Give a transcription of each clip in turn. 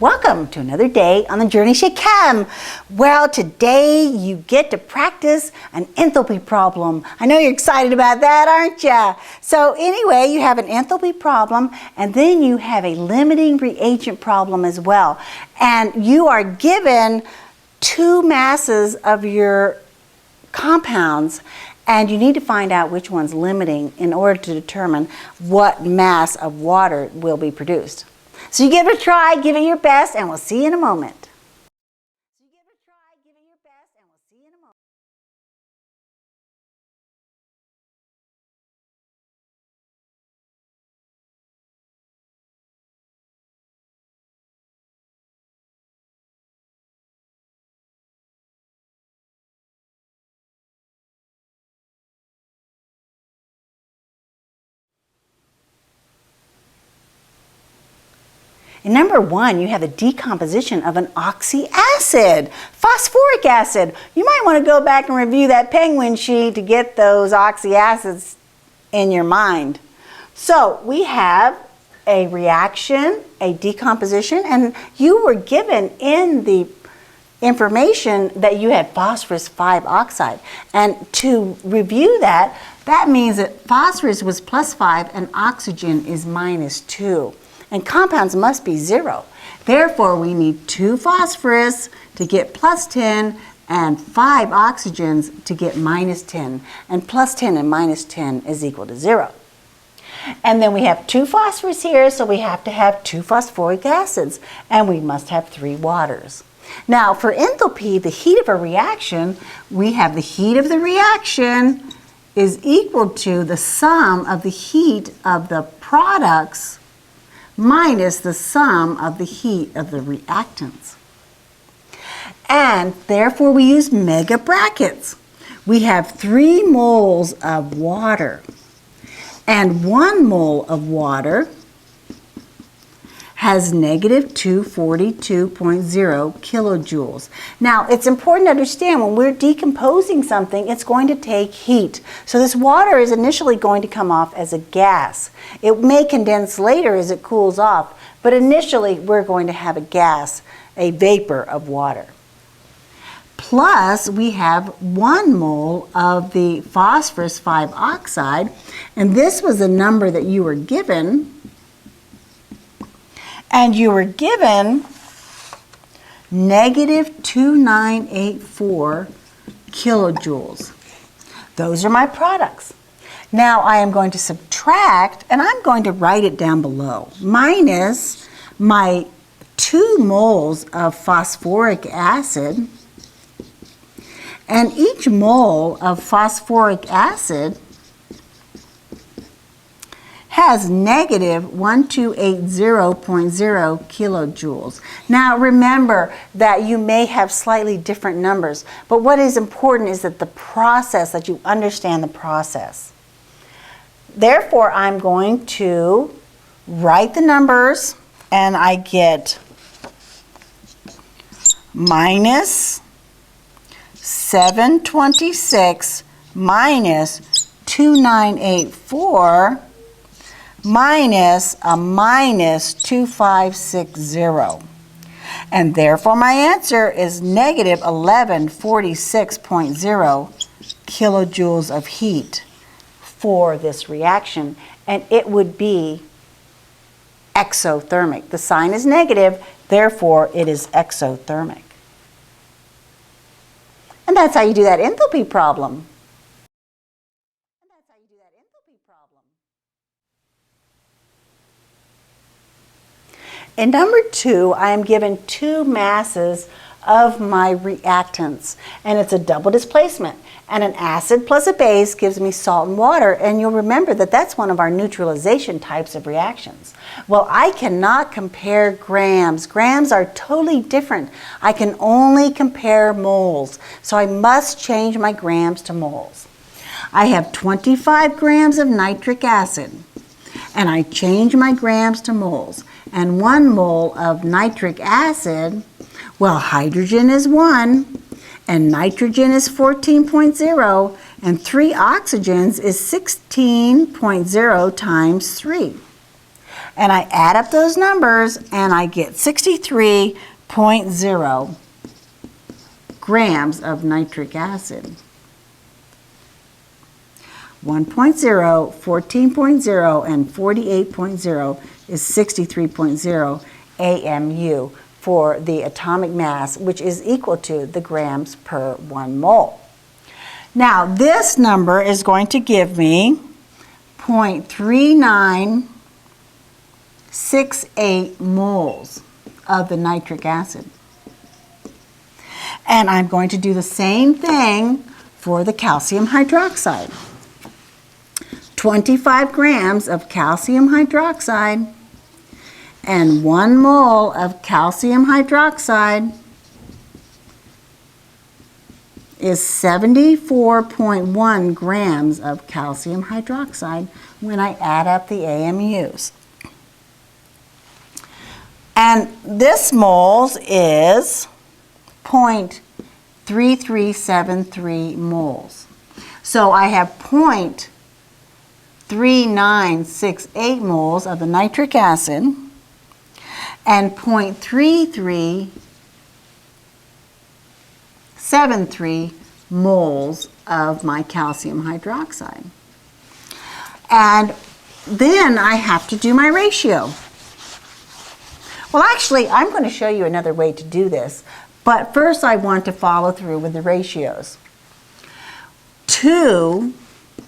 Welcome to another day on the Journey to Chem. Well, today you get to practice an enthalpy problem. I know you're excited about that, aren't you? So anyway, you have an enthalpy problem and then you have a limiting reagent problem as well. And you are given two masses of your compounds and you need to find out which one's limiting in order to determine what mass of water will be produced. So you give it a try, give it your best, and we'll see you in a moment. In number one, you have the decomposition of an oxyacid, phosphoric acid. You might want to go back and review that penguin sheet to get those oxyacids in your mind. So we have a reaction, a decomposition, and you were given in the information that you had phosphorus 5 oxide. And to review that, that means that phosphorus was +5 and oxygen is -2. And compounds must be 0. Therefore, we need 2 phosphorus to get +10 and 5 oxygens to get -10. And +10 and -10 is equal to 0. And then we have 2 phosphorus here, so we have to have 2 phosphoric acids. And we must have 3 waters. Now, for enthalpy, the heat of a reaction, we have the heat of the reaction is equal to the sum of the heat of the products minus the sum of the heat of the reactants. And therefore we use mega brackets. We have 3 moles of water, and 1 mole of water has -242.0 kilojoules. Now, it's important to understand when we're decomposing something, it's going to take heat. So this water is initially going to come off as a gas. It may condense later as it cools off, but initially we're going to have a gas, a vapor of water. Plus, we have 1 mole of the phosphorus 5 oxide, and this was the number that you were given. And you were given -2984 kilojoules. Those are my products. Now I am going to subtract, and I'm going to write it down below, minus my 2 moles of phosphoric acid. And each mole of phosphoric acid has -1280.0 kilojoules. Now remember that you may have slightly different numbers, but what is important is that the process, that you understand the process. Therefore, I'm going to write the numbers, and I get minus 726 minus 2984 minus a minus 2560. And therefore my answer is -1146.0 kilojoules of heat for this reaction. And it would be exothermic. The sign is negative, therefore it is exothermic. And that's how you do that enthalpy problem. In number 2, I am given 2 masses of my reactants, and it's a double displacement. And an acid plus a base gives me salt and water, and you'll remember that that's one of our neutralization types of reactions. Well, I cannot compare grams. Grams are totally different. I can only compare moles, so I must change my grams to moles. I have 25 grams of nitric acid, and I change my grams to moles. And 1 mole of nitric acid, well, hydrogen is 1, and nitrogen is 14.0, and 3 oxygens is 16.0 times 3. And I add up those numbers and I get 63.0 grams of nitric acid. 1.0, 14.0, and 48.0 is 63.0 AMU for the atomic mass, which is equal to the grams per 1 mole. Now, this number is going to give me 0.3968 moles of the nitric acid. And I'm going to do the same thing for the calcium hydroxide. 25 grams of calcium hydroxide and 1 mole of calcium hydroxide is 74.1 grams of calcium hydroxide when I add up the AMUs. And this moles is 0.3373 moles. So I have 0.3968 moles of the nitric acid and 0.3373 moles of my calcium hydroxide. And then I have to do my ratio. Well, actually, I'm going to show you another way to do this, but first I want to follow through with the ratios. 2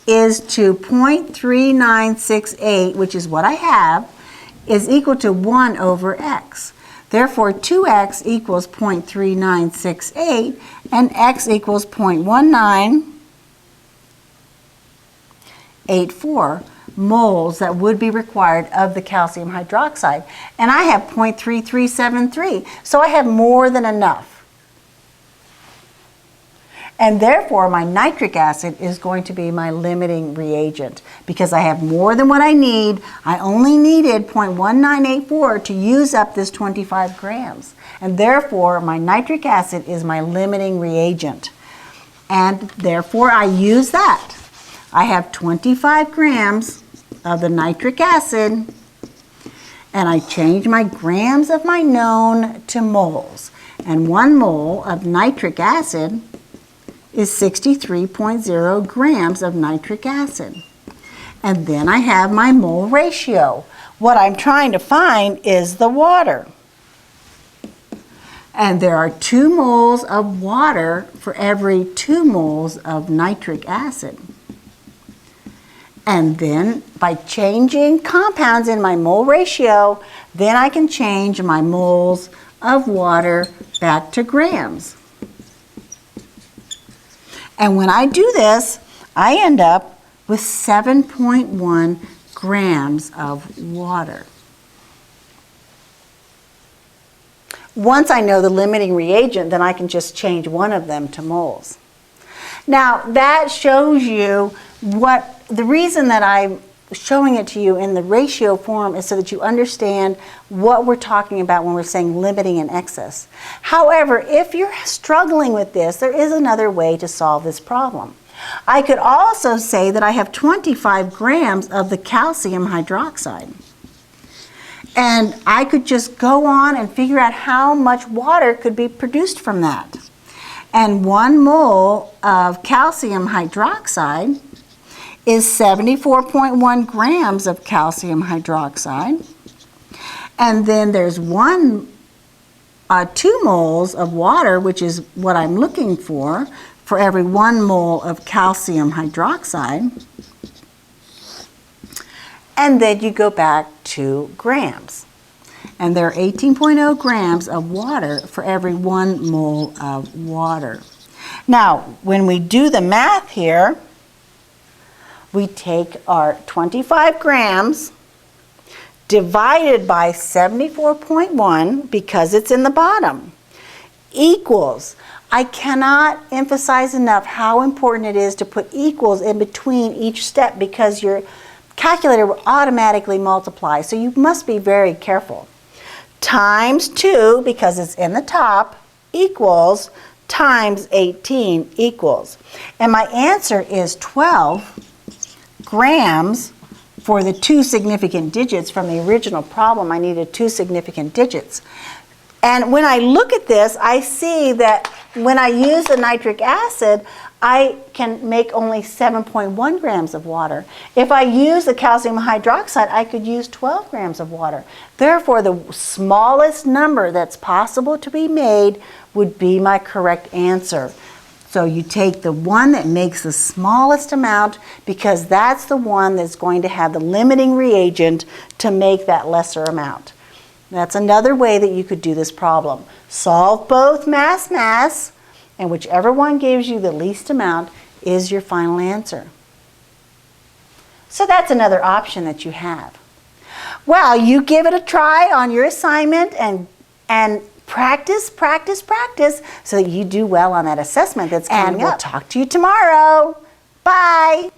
is to 0.3968, which is what I have, is equal to 1 over x. Therefore, 2x equals 0.3968, and x equals 0.1984 moles that would be required of the calcium hydroxide. And I have 0.3373, so I have more than enough. And therefore, my nitric acid is going to be my limiting reagent because I have more than what I need. I only needed 0.1984 to use up this 25 grams. And therefore, my nitric acid is my limiting reagent. And therefore, I use that. I have 25 grams of the nitric acid, and I change my grams of my known to moles. And 1 mole of nitric acid is 63.0 grams of nitric acid. And then I have my mole ratio. What I'm trying to find is the water. And there are 2 moles of water for every 2 moles of nitric acid. And then by changing compounds in my mole ratio, then I can change my moles of water back to grams. And when I do this, I end up with 7.1 grams of water. Once I know the limiting reagent, then I can just change one of them to moles. Now, that shows you what the reason that I'm showing it to you in the ratio form is so that you understand what we're talking about when we're saying limiting and excess. However, if you're struggling with this, there is another way to solve this problem. I could also say that I have 25 grams of the calcium hydroxide. And I could just go on and figure out how much water could be produced from that. And 1 mole of calcium hydroxide is 74.1 grams of calcium hydroxide. And then there's 2 moles of water, which is what I'm looking for every 1 mole of calcium hydroxide. And then you go back to grams. And there are 18.0 grams of water for every 1 mole of water. Now, when we do the math here, we take our 25 grams divided by 74.1, because it's in the bottom, equals. I cannot emphasize enough how important it is to put equals in between each step, because your calculator will automatically multiply, so you must be very careful. Times 2, because it's in the top, equals times 18 equals. And my answer is 12 grams for the 2 significant digits from the original problem. I needed 2 significant digits. And when I look at this, I see that when I use the nitric acid, I can make only 7.1 grams of water. If I use the calcium hydroxide, I could use 12 grams of water. Therefore, the smallest number that's possible to be made would be my correct answer. So you take the one that makes the smallest amount because that's the one that's going to have the limiting reagent to make that lesser amount. That's another way that you could do this problem. Solve both mass, and whichever one gives you the least amount is your final answer. So that's another option that you have. Well, you give it a try on your assignment and practice so that you do well on that assessment that's coming up. And we'll talk to you tomorrow. Bye.